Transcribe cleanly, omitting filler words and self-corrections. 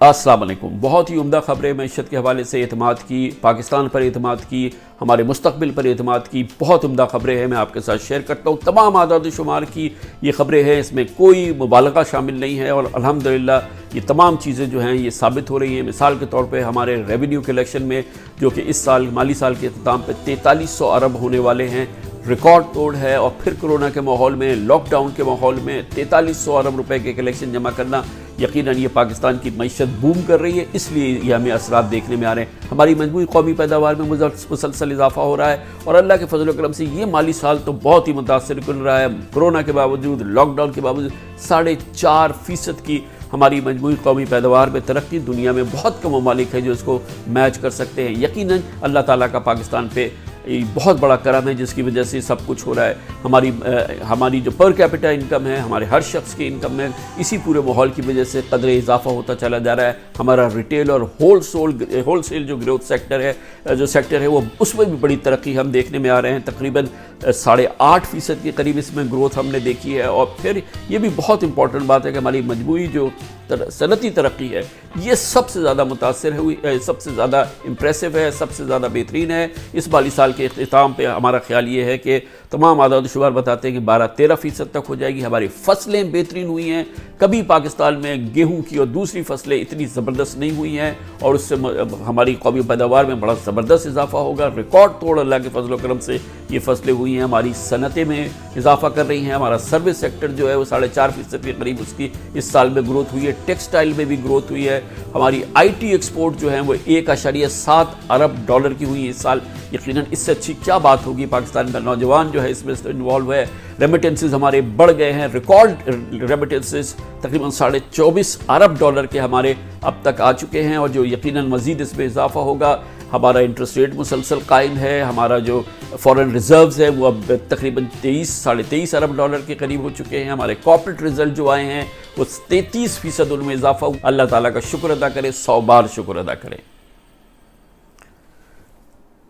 السلام علیکم۔ بہت ہی عمدہ خبریں معیشت کے حوالے سے اعتماد کی، پاکستان پر اعتماد کی، ہمارے مستقبل پر اعتماد کی بہت عمدہ خبریں ہیں، میں آپ کے ساتھ شیئر کرتا ہوں۔ تمام اعداد و شمار کی یہ خبریں ہیں، اس میں کوئی مبالغہ شامل نہیں ہے، اور الحمدللہ یہ تمام چیزیں جو ہیں یہ ثابت ہو رہی ہیں۔ مثال کے طور پہ ہمارے ریونیو کلیکشن میں جو کہ اس سال مالی سال کے اختتام پہ 4300 ارب ہونے والے ہیں، ریکارڈ توڑ ہے، اور پھر کرونا کے ماحول میں، لاک ڈاؤن کے ماحول میں 4300 ارب روپے کے کلیکشن جمع کرنا، یقیناً یہ پاکستان کی معیشت بوم کر رہی ہے، اس لیے یہ ہمیں اثرات دیکھنے میں آ رہے ہیں۔ ہماری مجموعی قومی پیداوار میں مسلسل اضافہ ہو رہا ہے، اور اللہ کے فضل و کرم سے یہ مالی سال تو بہت ہی متاثر کن رہا ہے۔ کرونا کے باوجود، لاک ڈاؤن کے باوجود 4.5% کی ہماری مجموعی قومی پیداوار میں ترقی، دنیا میں بہت کم ممالک ہیں جو اس کو میچ کر سکتے ہیں۔ یقیناً اللہ تعالیٰ کا پاکستان پہ بہت بڑا کرم ہے، جس کی وجہ سے سب کچھ ہو رہا ہے۔ ہماری جو پر کیپٹا انکم ہے، ہمارے ہر شخص کی انکم میں اسی پورے ماحول کی وجہ سے قدر اضافہ ہوتا چلا جا رہا ہے۔ ہمارا ریٹیل اور ہول سیل جو گروتھ سیکٹر ہے وہ اس میں بھی بڑی ترقی ہم دیکھنے میں آ رہے ہیں۔ تقریباً 8.5% کے قریب اس میں گروتھ ہم نے دیکھی ہے۔ اور پھر یہ بھی بہت امپورٹنٹ بات ہے کہ ہماری مجموعی جو صنعتی ترقی ہے یہ سب سے زیادہ متاثر ہوئی ہے، سب سے زیادہ امپریسو ہے، سب سے زیادہ بہترین ہے۔ اس مالی سال کے اختتام پہ ہمارا خیال یہ ہے کہ تمام اعداد و شمار بتاتے ہیں کہ 12-13% تک ہو جائے گی۔ ہماری فصلیں بہترین ہوئی ہیں، کبھی پاکستان میں گیہوں کی اور دوسری فصلیں اتنی زبردست نہیں ہوئی ہیں، اور اس سے ہماری قومی پیداوار میں بڑا زبردست اضافہ ہوگا۔ ریکارڈ توڑ اللہ کے فضل و کرم سے یہ فصلیں ہوئی ہیں، ہماری صنعتیں میں اضافہ کر رہی ہیں۔ ہمارا سروس سیکٹر جو ہے وہ 4.5% کے قریب اس کی اس سال میں گروتھ ہوئی ہے۔ ٹیکسٹائل میں بھی گروتھ ہوئی ہے۔ ہماری آئی ٹی ایکسپورٹ جو ہے وہ 1.7 ارب ڈالر کی ہوئی ہے اس سال۔ یقیناً اس سے اچھی کیا بات ہوگی؟ پاکستان کا نوجوان جو ہے اس میں انوالو ہے۔ ریمیٹنسز ہمارے بڑھ گئے ہیں، ریکارڈ ریمیٹنسز تقریباً 24.5 ارب ڈالر کے ہمارے اب تک آ چکے ہیں، اور جو یقیناً مزید اس میں اضافہ ہوگا۔ ہمارا انٹرسٹ ریٹ مسلسل قائم ہے۔ ہمارا جو فورن ریزروز ہے وہ اب تقریباً 23-23.5 ارب ڈالر کے قریب ہو چکے ہیں۔ ہمارے کارپوریٹ ریزلٹ جو آئے ہیں وہ 33% ان میں اضافہ ہوا۔ اللہ تعالیٰ کا شکر ادا کریں، 100 بار شکر ادا کریں۔